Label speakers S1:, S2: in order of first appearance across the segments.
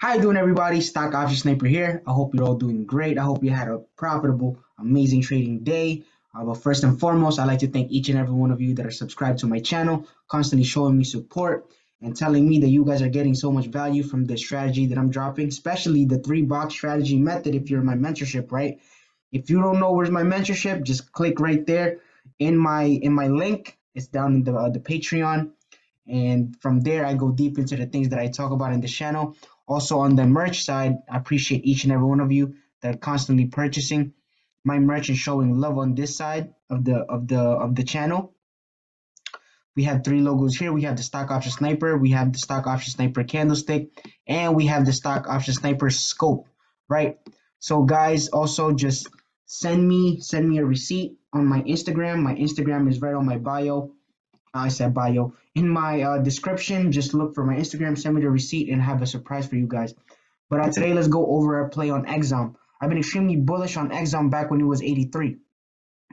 S1: How you doing, everybody? Stockoption Sniper here. I hope you're all doing great. I hope you had a profitable, amazing trading day. But first and foremost, I'd like to thank each and every one of you that are subscribed to my channel, constantly showing me support and telling me that you guys are getting so much value from the strategy that I'm dropping, especially the three-box strategy method if you're in my mentorship, right? If you don't know where's my mentorship, just click right there in my link. It's down in the Patreon. And from there, I go deep into the things that I talk about in the channel. Also, on the merch side, I appreciate each and every one of you that are constantly purchasing my merch and showing love on this side of the channel. We have three logos here. We have the Stock Option Sniper, we have the Stock Option Sniper candlestick, and we have the Stock Option Sniper scope, right? So guys, also just send me a receipt on my Instagram. My Instagram is right on my bio. I said bio. In my description, just look for my Instagram, send me the receipt, and have a surprise for you guys. But today, let's go over a play on Exxon. I've been extremely bullish on Exxon back when it was 83,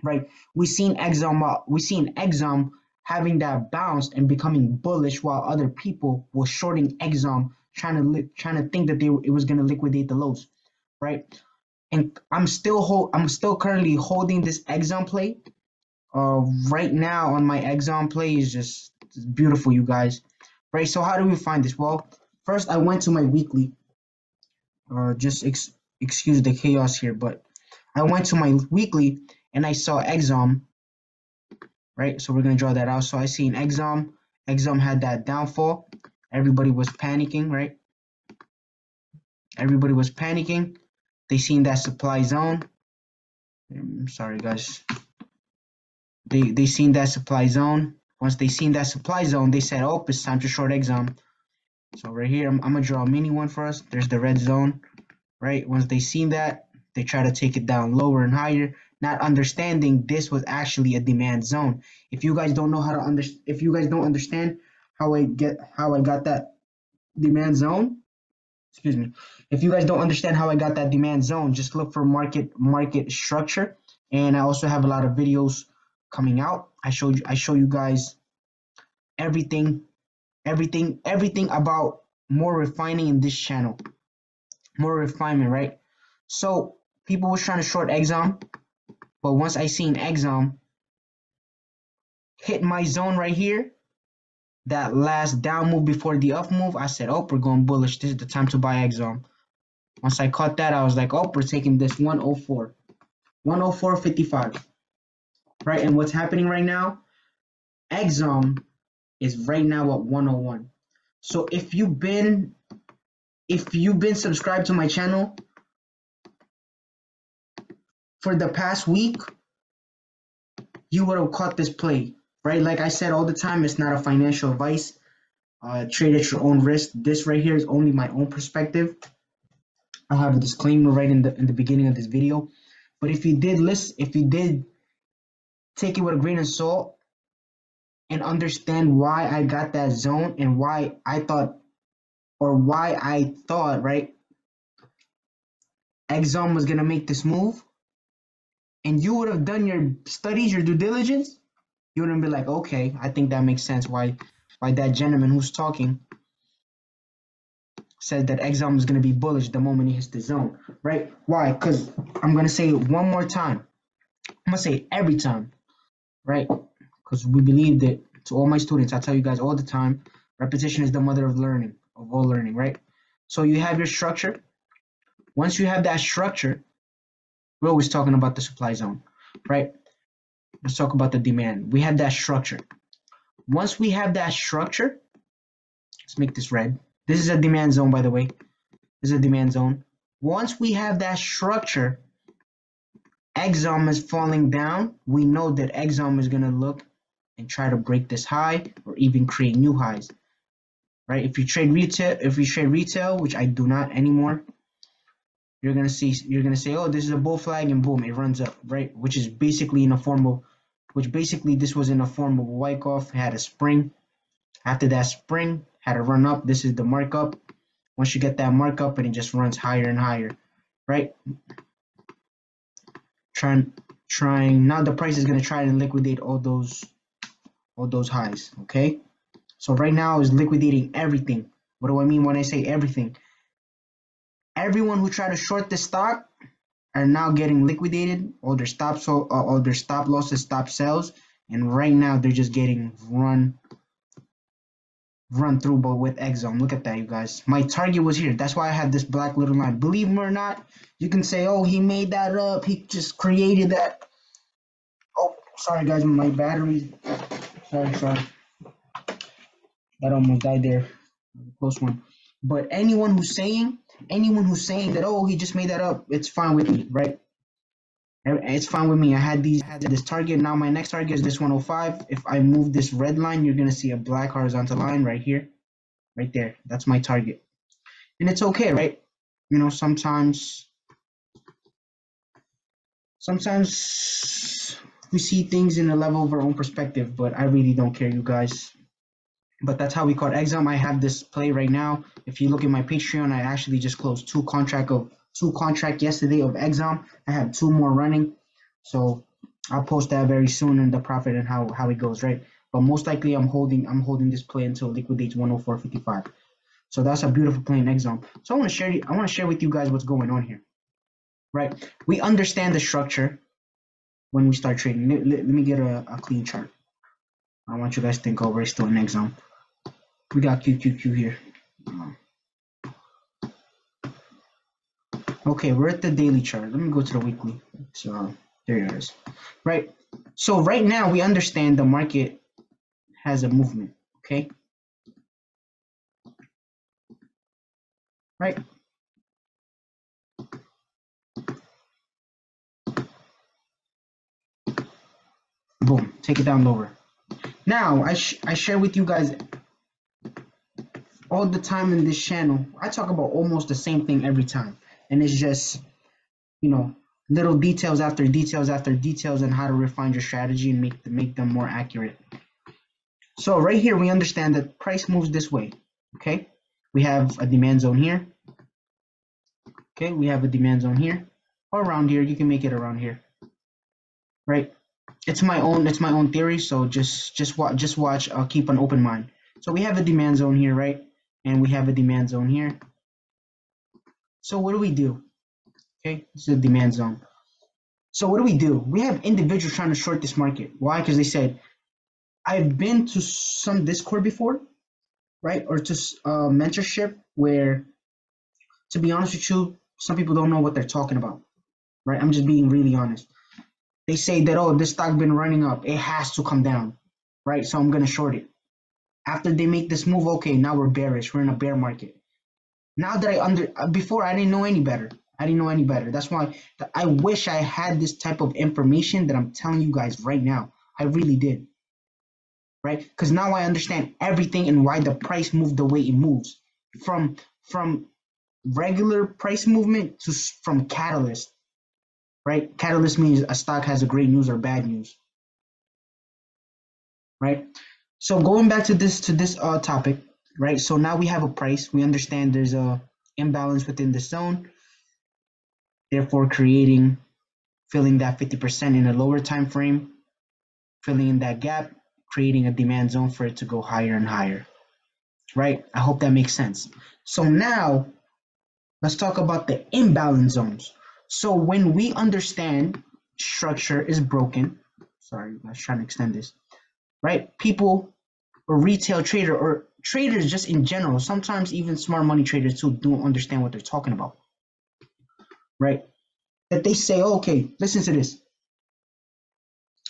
S1: right? We seen Exxon having that bounce and becoming bullish, while other people were shorting Exxon, trying to think that it was gonna liquidate the lows, right? And I'm still currently holding this Exxon play. Right now on my Exxon play is just beautiful, you guys. Right, so how do we find this? Well, first I went to my weekly. Just excuse the chaos here, but I went to my weekly and I saw Exxon. Right, so we're gonna draw that out. So I seen Exxon. Exxon had that downfall. Everybody was panicking, right? Everybody was panicking. They seen that supply zone. I'm sorry, guys. They seen that supply zone. Once they seen that supply zone, they said, "Oh, it's time to short Exxon." So right here, I'm gonna draw a mini one for us. There's the red zone, right? Once they seen that, they try to take it down lower and higher, not understanding this was actually a demand zone. If you guys don't know how to if you guys don't understand how I got that demand zone, excuse me. If you guys don't understand how I got that demand zone, just look for market structure. And I also have a lot of videos coming out. I show you guys everything, everything about more refining in this channel, more refinement, right? So people was trying to short Exxon, but once I seen Exxon hit my zone right here, that last down move before the up move, I said, "Oh, we're going bullish. This is the time to buy Exxon." Once I caught that, I was like, "Oh, we're taking this 104, 104.55." Right? And what's happening right now? Exxon is right now at 101. So if you've been subscribed to my channel for the past week, you would have caught this play, right? Like I said all the time, it's not a financial advice. Trade at your own risk. This right here is only my own perspective. I'll have a disclaimer right in the beginning of this video. But if you did take it with a grain of salt and understand why I got that zone and why I thought, right, Exxon was gonna make this move, and you would have done your studies, your due diligence, you wouldn't be like, okay, I think that makes sense. Why that gentleman who's talking said that Exxon was gonna be bullish the moment he hits the zone, right? Why? Because I'm gonna say it one more time. I'm gonna say it every time, right? Because we believe that to all my students, I tell you guys all the time, repetition is the mother of learning, of all learning, right? So you have your structure. Once you have that structure, we're always talking about the supply zone, right? Let's talk about the demand. We have that structure. Once we have that structure, let's make this red. This is a demand zone, by the way. This is a demand zone. Once we have that structure, Exxon is falling down. We know that Exxon is going to look and try to break this high or even create new highs, right? If you trade retail, which I do not anymore, you're gonna say, oh, this is a bull flag, and boom, it runs up, right? Which basically this was in a form of a Wyckoff. It had a spring. After that spring, had a run up. This is the markup. Once you get that markup, and it just runs higher and higher, right? Trying now, the price is gonna try and liquidate all those highs. Okay, so right now is liquidating everything. What do I mean when I say everything? Everyone who tried to short this stock are now getting liquidated. All their all their stop losses, stop sells, and right now they're just getting run through, but with exome. Look at that, you guys. My target was here. That's why I had this black little line. Believe me or not, you can say, oh, he made that up. He just created that. Oh, sorry, guys. My battery. Sorry. That almost died there. Close one. But anyone who's saying that, oh, he just made that up, it's fine with me, right? It's fine with me. I had this target. Now my next target is this 105. If I move this red line, you're gonna see a black horizontal line right here, right there. That's my target, and it's okay, right? You know, sometimes we see things in a level of our own perspective, but I really don't care, you guys. But that's how we caught exam. I have this play right now. If you look at my Patreon, I actually just closed two contract yesterday of exam. I have two more running, so I'll post that very soon in the profit and how it goes, right? But most likely I'm holding this play until it liquidates 104.55. So that's a beautiful play in exam. So I want to share with you guys what's going on here, right? We understand the structure when we start trading. Let me get a clean chart. I want you guys to think over. It's still an exam. We got QQQ here. Okay, we're at the daily chart. Let me go to the weekly. So there it is. Right. So right now we understand the market has a movement. Okay. Right. Boom. Take it down lower. Now I share with you guys all the time in this channel. I talk about almost the same thing every time, and it's just, you know, little details after details after details on how to refine your strategy and make them more accurate. So right here we understand that price moves this way. Okay, we have a demand zone here. Okay, we have a demand zone here, or around here. You can make it around here, right? It's my own theory, so just watch. I'll keep an open mind. So we have a demand zone here, right? And we have a demand zone here. So what do we do? Okay, this is a demand zone. So what do? We have individuals trying to short this market. Why? Because they said, I've been to some Discord before, right? Or to mentorship where, to be honest with you, some people don't know what they're talking about, right? I'm just being really honest. They say that, oh, this stock been running up, it has to come down, right? So I'm gonna short it. After they make this move, okay, now we're bearish. We're in a bear market. Now that before I didn't know any better. That's why I wish I had this type of information that I'm telling you guys right now. I really did, right? Because now I understand everything and why the price moved the way it moves. From regular price movement to from catalyst, right? Catalyst means a stock has a great news or bad news, right? So going back to this topic, right? So now we have a price. We understand there's a imbalance within the zone, therefore filling that 50% in a lower time frame, filling in that gap, creating a demand zone for it to go higher and higher, right? I hope that makes sense. So now let's talk about the imbalance zones. So when we understand structure is broken, sorry, I was trying to extend this, right? People or retail trader or traders just in general, sometimes even smart money traders too don't understand what they're talking about, right? That they say, oh, okay, listen to this.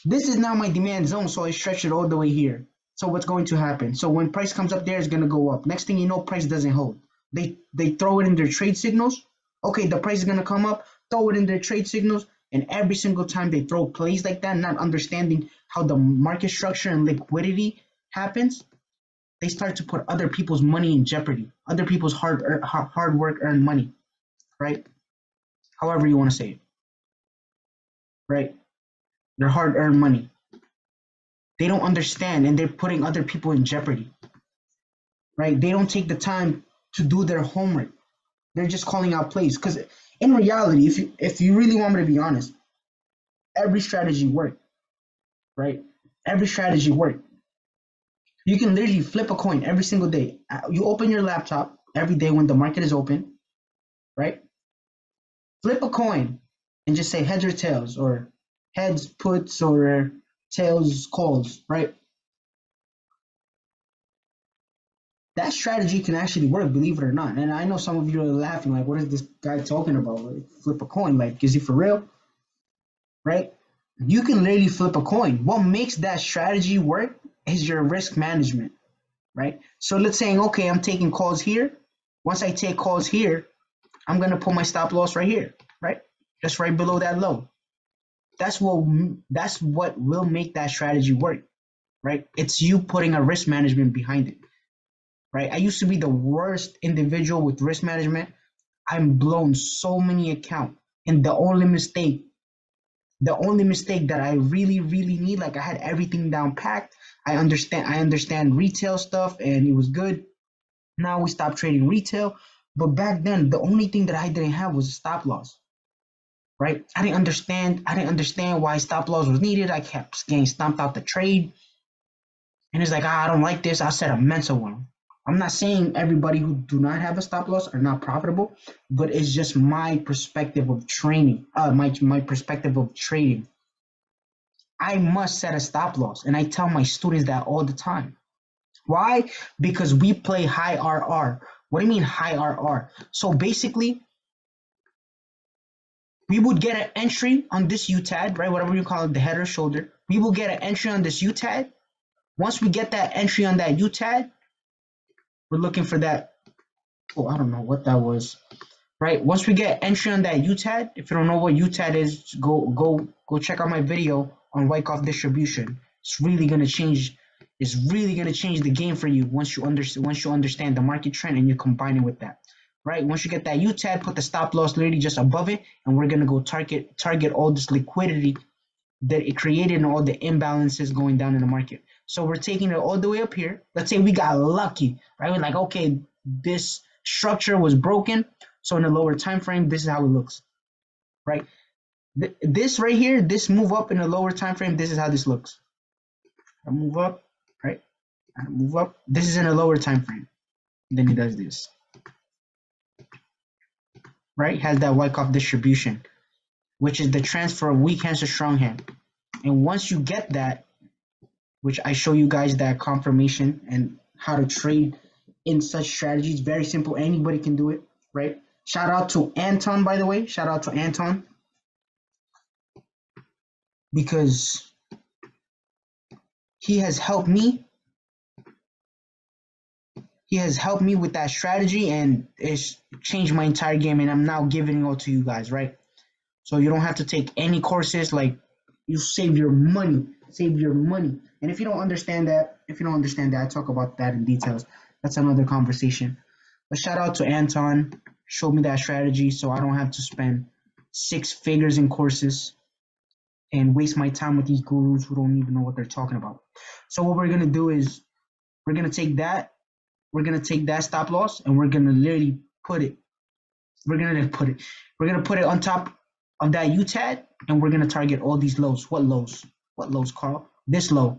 S1: This is now my demand zone, so I stretch it all the way here. So what's going to happen? So when price comes up there, it's going to go up. Next thing you know, price doesn't hold. They throw it in their trade signals. Okay, the price is going to come up, throw it in their trade signals, and every single time they throw plays like that, not understanding how the market structure and liquidity happens, they start to put other people's money in jeopardy, other people's hard work earned money, right? However you want to say it, right? Their hard earned money. They don't understand, and they're putting other people in jeopardy, right? They don't take the time to do their homework. They're just calling out plays. Because in reality, if you really want me to be honest, every strategy worked, right? Every strategy worked. You can literally flip a coin every single day. You open your laptop every day when the market is open, right? Flip a coin and just say heads or tails, or heads puts or tails calls, right? That strategy can actually work, believe it or not. And I know some of you are laughing, like, what is this guy talking about? Like, flip a coin, like, is he for real? Right? You can literally flip a coin. What makes that strategy work is your risk management, right? So let's say, okay, I'm taking calls here. Once I take calls here, I'm gonna put my stop loss right here, right? Just right below that low. That's what that's what will make that strategy work, right? It's you putting a risk management behind it, right? I used to be the worst individual with risk management. I'm blown so many accounts, and the only mistake that I really, really need, like I had everything down packed. I understand retail stuff, and it was good. Now we stopped trading retail, but back then the only thing that I didn't have was a stop loss, right? I didn't understand why stop loss was needed. I kept getting stomped out the trade, and it's like, I don't like this. I'll set a mental one. I'm not saying everybody who do not have a stop loss are not profitable, but it's just my perspective of training. My perspective of trading. I must set a stop loss, and I tell my students that all the time. Why? Because we play high RR. What do you mean high RR? So basically, we would get an entry on this UTAD, right? Whatever you call it, the head or shoulder. We will get an entry on this UTAD. Once we get that entry on that UTAD, we're looking for that. Oh, I don't know what that was. Right? Once we get entry on that UTAD, if you don't know what UTAD is, go check out my video on Wyckoff distribution. It's really gonna change. It's really gonna change the game for you once you understand the market trend and you combine it with that. Right? Once you get that UTAD, put the stop loss literally just above it, and we're gonna go target all this liquidity that it created and all the imbalances going down in the market. So we're taking it all the way up here. Let's say we got lucky, right? We're like, okay, this structure was broken. So in a lower time frame, this is how it looks, right? This right here, this move up in a lower time frame, this is how this looks. I move up, right? I move up. This is in a lower time frame. Then he does this, right? Has that Wyckoff distribution, which is the transfer of weak hands to strong hand. And once you get that, which I show you guys that confirmation and how to trade in such strategies. Very simple. Anybody can do it, right? Shout out to Anton, by the way. Shout out to Anton because he has helped me. He has helped me with that strategy and it's changed my entire game. And I'm now giving it all to you guys, right? So you don't have to take any courses. Like you save your money. Save your money. And if you don't understand that, I talk about that in details. That's another conversation. But shout out to Anton, showed me that strategy so I don't have to spend 6 figures in courses and waste my time with these gurus who don't even know what they're talking about. So what we're gonna do is we're gonna take that, stop loss and we're gonna literally put it. We're gonna put it on top of that UTAD and we're gonna target all these lows. What lows? What lows, Carl? This low,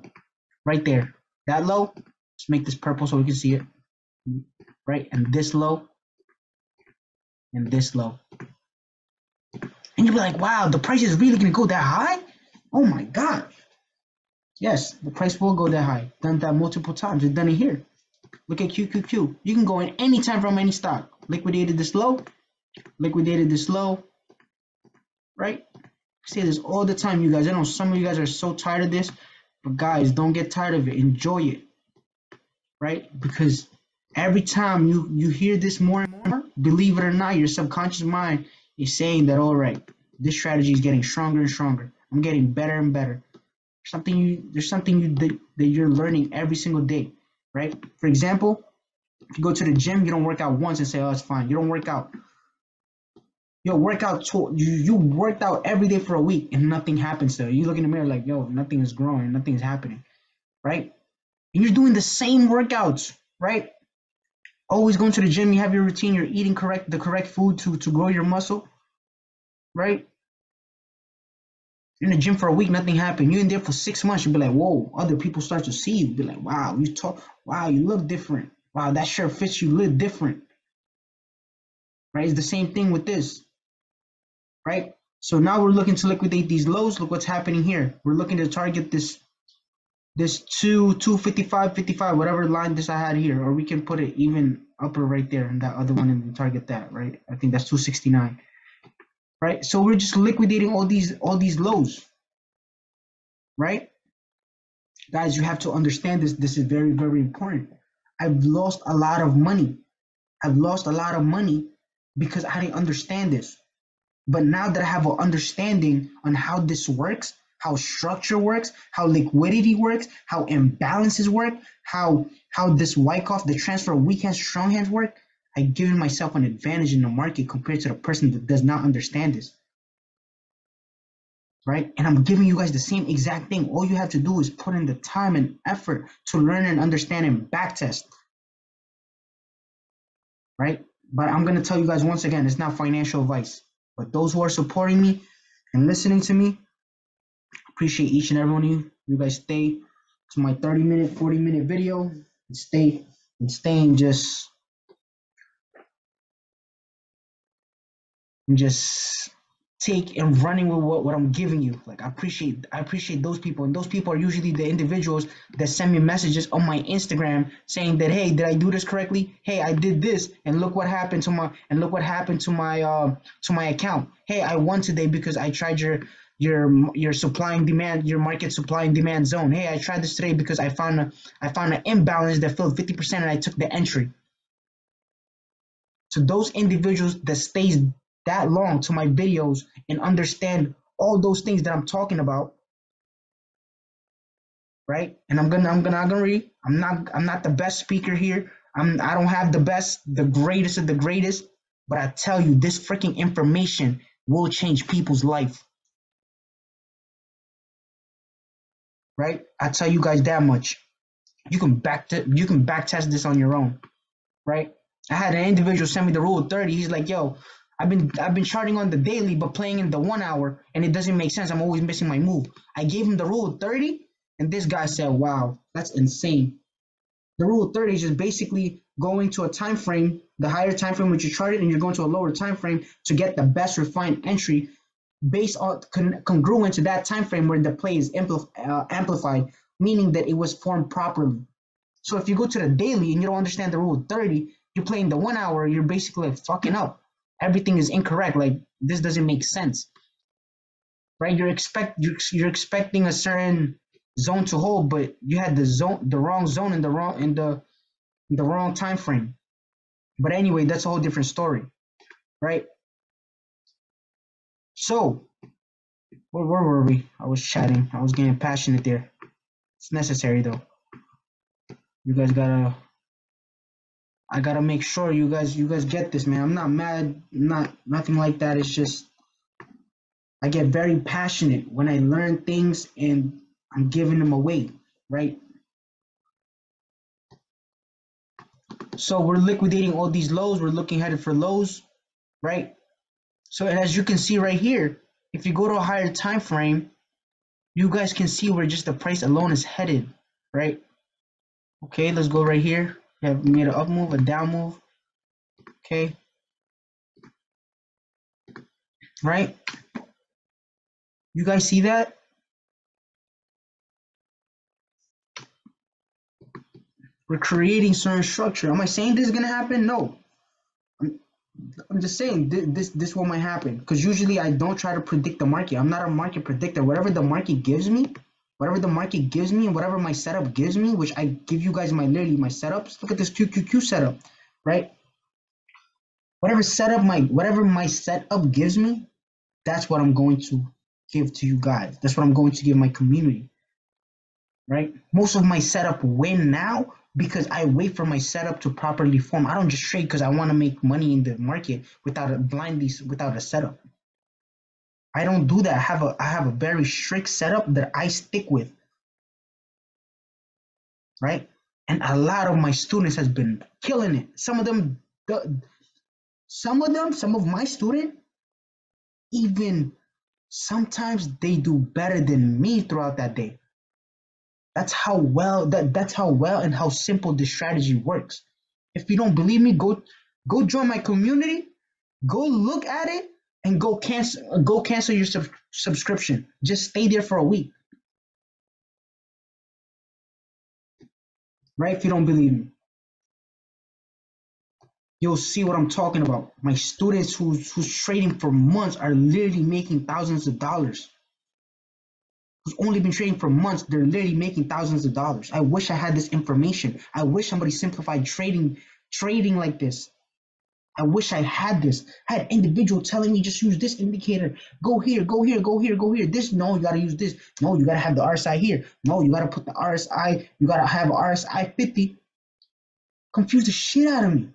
S1: right there. That low. Let's make this purple so we can see it. Right, and this low, and this low. And you'll be like, wow, the price is really gonna go that high? Oh my god. Yes, the price will go that high. Done that multiple times. We've done it here. Look at QQQ. You can go in any time from any stock. Liquidated this low, right? I say this all the time, you guys. I know some of you guys are so tired of this, but guys, don't get tired of it. Enjoy it, right? Because every time you hear this more and more, believe it or not, your subconscious mind is saying that, all right, this strategy is getting stronger and stronger. I'm getting better and better. There's something that you're learning every single day, right? For example, if you go to the gym, you don't work out once and say, oh, it's fine. You don't work out. You worked out every day for a week and nothing happens there. You look in the mirror like, yo, nothing is growing, nothing is happening, right? And you're doing the same workouts, right? Always going to the gym, you have your routine, you're eating the correct food to grow your muscle, right? You're in the gym for a week, nothing happened. You're in there for 6 months, you'll be like, whoa, other people start to see you. Be like, wow, wow, you look different. Wow, that shirt fits you, look different. right? It's the same thing with this, right? So now we're looking to liquidate these lows. Look what's happening here. We're looking to target this 255, 55, whatever line this I had here, or we can put it even upper right there and that other one and target that, right? I think that's 269, right? So we're just liquidating all these lows, right? Guys, you have to understand this. This is very, very important. I've lost a lot of money. I've lost a lot of money because I didn't understand this. But now that I have an understanding on how this works, how structure works, how liquidity works, how imbalances work, how this Wyckoff, the transfer of weak hands, strong hands work, I've given myself an advantage in the market compared to the person that does not understand this. Right? And I'm giving you guys the same exact thing. All you have to do is put in the time and effort to learn and understand and backtest. Right? But I'm gonna tell you guys once again, it's not financial advice. But those who are supporting me and listening to me, appreciate each and every one of you. You guys stay to my 30-minute, 40-minute video and staying just take and running with what I'm giving you. Like I appreciate those people, and those people are usually the individuals that send me messages on my Instagram saying that, hey, did I do this correctly? Hey, I did this, and look what happened to my account. Hey, I won today because I tried your supply and demand, your market supply and demand zone. Hey, I tried this today because I found an imbalance that filled 50% and I took the entry. To those individuals that stays that long to my videos and understand all those things that I'm talking about, right? And I'm gonna read. I'm not the best speaker here. I don't have the greatest of the greatest, but I tell you, this freaking information will change people's life, right? I tell you guys that much. You can back test this on your own, right? I had an individual send me the rule of 30. He's like, yo, I've been charting on the daily but playing in the 1 hour and it doesn't make sense. I'm always missing my move. I gave him the rule of 30 and this guy said, wow, that's insane. The rule of 30 is just basically going to a time frame, the higher time frame which you charted, and you're going to a lower time frame to get the best refined entry based on congruent to that time frame where the play is amplified, meaning that it was formed properly. So if you go to the daily and you don't understand the rule of 30, you're playing the 1 hour, you're basically like fucking up. Everything is incorrect. Like this doesn't make sense, right? You're expecting a certain zone to hold, but you had the wrong zone in the wrong time frame. But anyway, that's a whole different story, right? So where were we? I was chatting. I was getting passionate there. It's necessary though. You guys gotta I gotta make sure you guys get this, man. I'm not mad, not nothing like that. It's just I get very passionate when I learn things and I'm giving them away, right? So we're liquidating all these lows. We're looking headed for lows, right? So as you can see right here, if you go to a higher time frame, you guys can see where just the price alone is headed, right? Okay, let's go right here. We have made an up move, a down move. Okay, right? You guys see that? We're creating certain structure. Am I saying this is gonna happen? No. I'm, I'm just saying this what might happen because usually I don't try to predict the market. I'm not a market predictor. Whatever the market gives me, and whatever my setup gives me, which I give you guys literally my setups. Look at this QQQ setup, right? Whatever my setup gives me, that's what I'm going to give to you guys. That's what I'm going to give my community, right? Most of my setup win now because I wait for my setup to properly form. I don't just trade because I want to make money in the market without a setup. I don't do that. I have a very strict setup that I stick with, right? And a lot of my students has been killing it. Some of my students even sometimes they do better than me throughout that day. That's how well and how simple this strategy works. If you don't believe me, go join my community Go look at it and go cancel your subscription. Just stay there for a week, right? If you don't believe me, you'll see what I'm talking about. My students who's trading for months are literally making thousands of dollars. Who's only been trading for months, they're literally making thousands of dollars. I wish I had this information. I wish somebody simplified trading like this. I wish I had this. I had an individual telling me just use this indicator. Go here, go here, go here, go here. This, no, you gotta use this. No, you gotta have the RSI here. No, you gotta put the RSI, you gotta have RSI 50. Confused the shit out of me.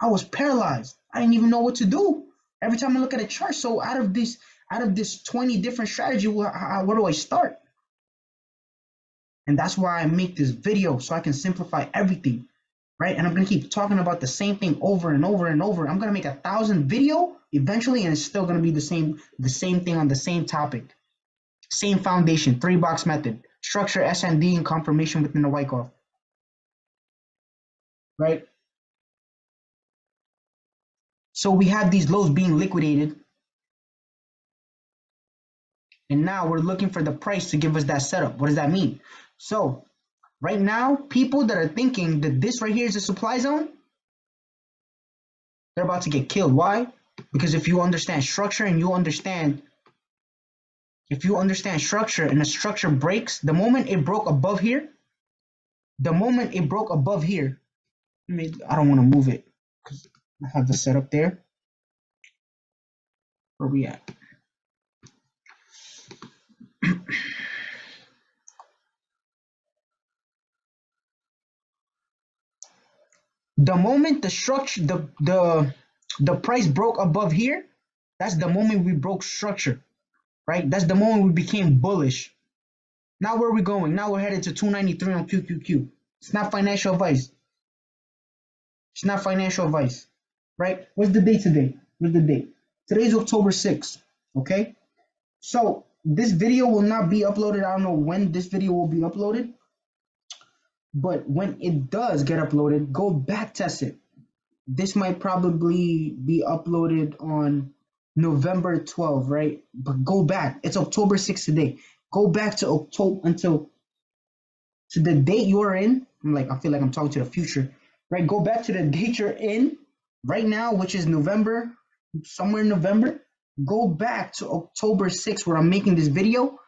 S1: I was paralyzed. I didn't even know what to do. Every time I look at a chart, so out of this 20 different strategy, where do I start? And that's why I make this video so I can simplify everything, right? And I'm gonna keep talking about the same thing over and over and over. I'm gonna make 1,000 video eventually, and it's still gonna be the same thing on the same topic, same foundation, 3-box method, structure, SND, and confirmation within the Wyckoff, right? So we have these lows being liquidated, and now we're looking for the price to give us that setup. What does that mean? So right now, people that are thinking that this right here is a supply zone, they're about to get killed. Why? Because if you understand structure and if you understand structure and the structure breaks, the moment it broke above here, I don't want to move it because I have the setup there. Where we at? The moment the structure, the price broke above here, that's the moment we broke structure, right? That's the moment we became bullish. Now where are we going? Now we're headed to 293 on QQQ. It's not financial advice. It's not financial advice, right? What's the date today? What's the date? Today's October 6th, okay? So this video will not be uploaded. I don't know when this video will be uploaded, but when it does get uploaded, go back test it. This might probably be uploaded on November 12th, right? But go back. It's October 6th today. Go back to October until to the date you're in. I feel like I'm talking to the future, right? Go back to the date you're in right now, which is November, somewhere in November. Go back to October 6th where I'm making this video,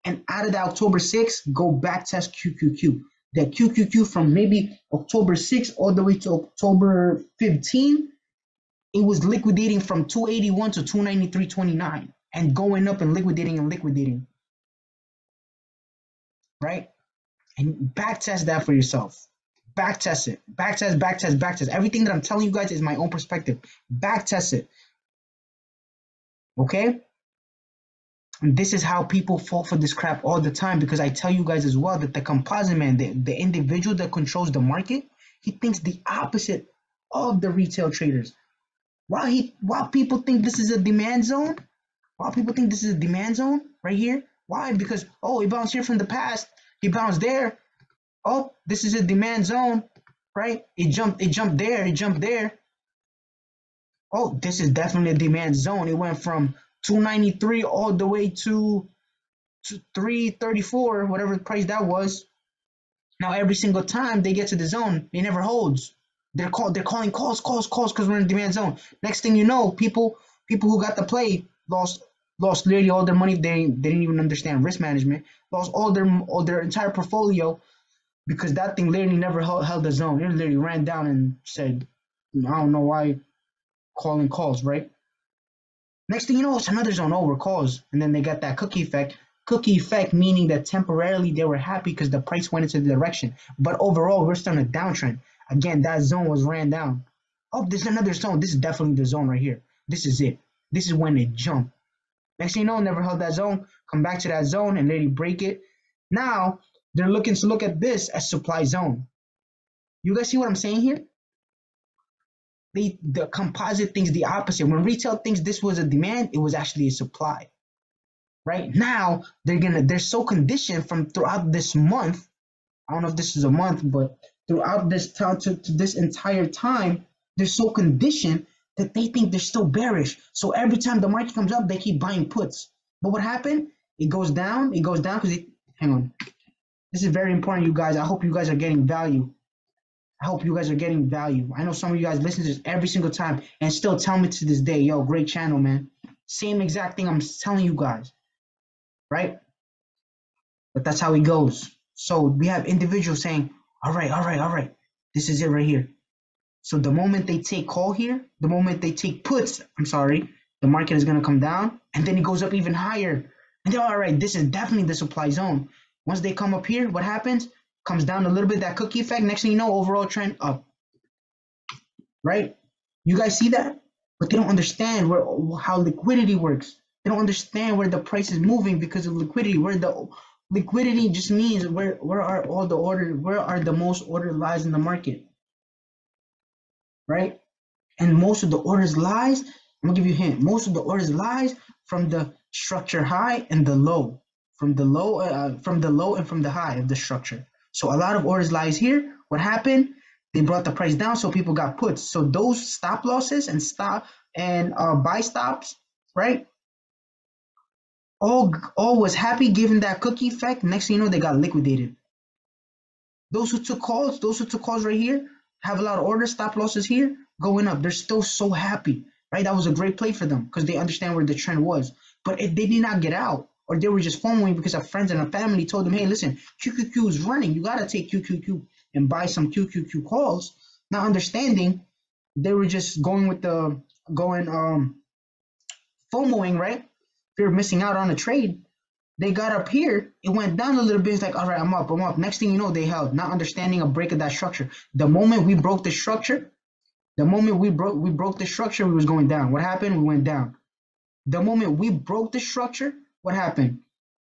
S1: and out of the October 6th, go back test QQQ. The QQQ from maybe October 6th all the way to October 15th, it was liquidating from 281 to 293.29 and going up and liquidating, right? And backtest that for yourself. Backtest it. Backtest. Everything that I'm telling you guys is my own perspective. Backtest it. Okay? And this is how people fall for this crap all the time, because I tell you guys as well that the composite man, the individual that controls the market, he thinks the opposite of the retail traders. While people think this is a demand zone, right here. Why? Because it bounced here from the past. He bounced there. Oh, this is a demand zone, right? It jumped there. Oh, this is definitely a demand zone. It went from 293 all the way to 334, whatever price that was. Now every single time they get to the zone, it never holds. They're calling calls because we're in demand zone. Next thing you know, people who got the play lost literally all their money. They didn't even understand risk management. Lost all their entire portfolio because that thing literally never held the zone. It literally ran down and said, I don't know why, calling calls, right? Next thing you know, it's another zone over calls, and then they got that cookie effect. Cookie effect meaning that temporarily they were happy because the price went into the direction, but overall we're still in a downtrend. Again, that zone was ran down. Oh, there's another zone. This is definitely the zone right here. This is it. This is when it jumped. Next thing you know, never held that zone. Come back to that zone and literally break it. Now they're looking to look at this as supply zone. You guys see what I'm saying here? The composite thinks the opposite. When retail thinks this was a demand, it was actually a supply. Right now, they're so conditioned from throughout this month. I don't know if this is a month, but throughout this time to this entire time, they're so conditioned that they think they're still bearish. So every time the market comes up, they keep buying puts. But what happened? It goes down because hang on. This is very important, you guys. I hope you guys are getting value. I hope you guys are getting value. I know some of you guys listen to this every single time and still tell me to this day, yo, great channel, man. Same exact thing I'm telling you guys, right? But that's how it goes. So we have individuals saying, all right, all right, all right. This is it right here. So the moment they take call here, the moment they take puts, I'm sorry, the market is going to come down and then it goes up even higher. And they're all right, this is definitely the supply zone. Once they come up here, what happens? Comes down a little bit, that cookie effect. Next thing you know, overall trend up, right? You guys see that? But they don't understand how liquidity works. They don't understand where the price is moving because of liquidity. Where the liquidity just means where are all the orders, where are the most ordered lies in the market, right? And most of the orders lies, I'm gonna give you a hint. Most of the orders lies from the structure high and the low, from the low, and from the high of the structure. So a lot of orders lies here. What happened? They brought the price down, so people got puts. So those stop losses and buy stops, right? All was happy given that cookie effect. Next thing you know, they got liquidated. Those who took calls right here, have a lot of orders, stop losses here, going up. They're still so happy, right? That was a great play for them because they understand where the trend was. But if they did not get out, or they were just following because of friends and a family told them, hey, listen, QQQ is running. You got to take QQQ and buy some QQQ calls. Not understanding, they were just going with the, FOMOing, right? Fear of missing out on a trade. They got up here, it went down a little bit. It's like, all right, I'm up, I'm up. Next thing you know, they held, not understanding a break of that structure. The moment we broke the structure, we broke the structure, we was going down. What happened? We went down. The moment we broke the structure, what happened?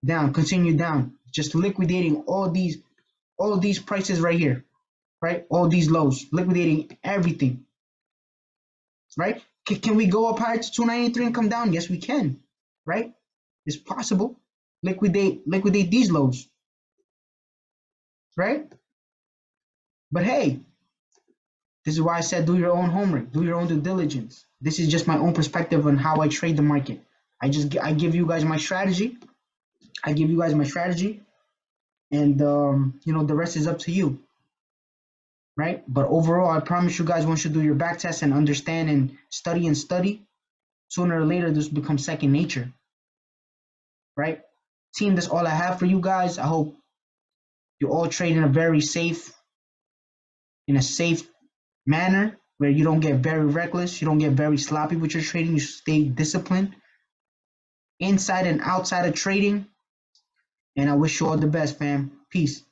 S1: Down, continue down, just liquidating all these prices right here, right? All these lows, liquidating everything, right? Can we go up higher to 293 and come down? Yes, we can, right? It's possible. Liquidate these lows, right? But hey, this is why I said do your own homework, do your own due diligence. This is just my own perspective on how I trade the market. I give you guys my strategy. I give you guys my strategy, and the rest is up to you, right? But overall, I promise you guys, once you do your back test and understand and study, sooner or later this becomes second nature, right? Team, that's all I have for you guys. I hope you all trade in a safe manner where you don't get very reckless, you don't get very sloppy with your trading, you stay disciplined inside and outside of trading. And I wish you all the best, fam. Peace.